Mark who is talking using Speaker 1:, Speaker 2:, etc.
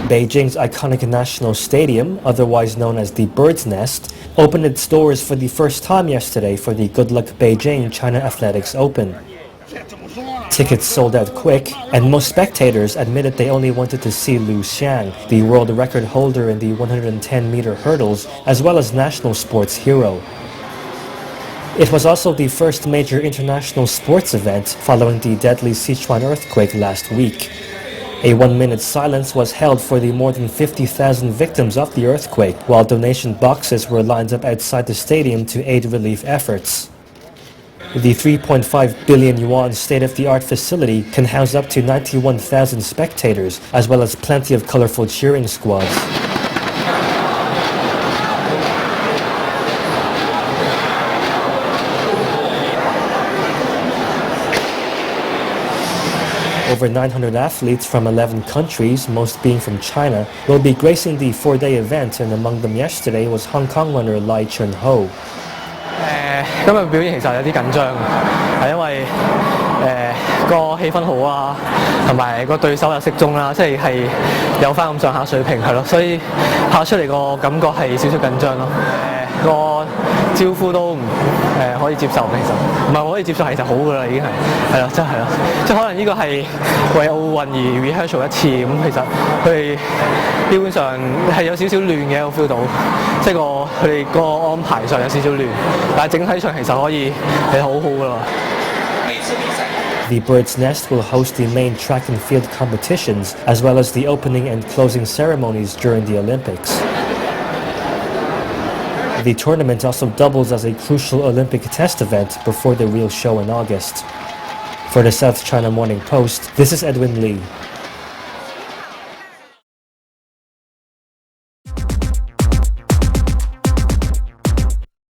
Speaker 1: Beijing's iconic National Stadium, otherwise known as the Bird's Nest, opened its doors for the first time yesterday for the Good Luck Beijing China Athletics Open. Tickets sold out quick, and most spectators admitted they only wanted to see Liu Xiang, the world record holder in the 110-meter hurdles, as well as national sports hero. It was also the first major international sports event following the deadly Sichuan earthquake last week. A 1-minute silence was held for the more than 50,000 victims of the earthquake, while donation boxes were lined up outside the stadium to aid relief efforts. The 3.5 billion yuan state-of-the-art facility can house up to 91,000 spectators, as well as plenty of colorful cheering squads. Over 900 athletes from 11 countries, most being from China, will be gracing the 4-day event, and among them yesterday was Hong Kong runner Lai Chun-ho.
Speaker 2: 今日表演其實有啲緊張，係因為個氣氛好啊，同埋個對手又適中啦，即係有翻咁上下水平係咯，所以拍出嚟個感覺係少少緊張咯。個招呼都可以接受，其實唔係可以接受，其實好噶啦，已經係咯，真係咯，即係可能呢個係為奧運而 rehearsal 一次咁，其實佢哋基本上係有少少亂嘅，我 feel 到，即係佢哋個安排上有少少亂，但係整體上其實可以係好好噶啦。
Speaker 1: The Bird's Nest will host the main track and field competitions, as well as the opening and closing ceremonies during the Olympics. The tournament also doubles as a crucial Olympic test event before the real show in August. For the South China Morning Post, this is Edwin Lee.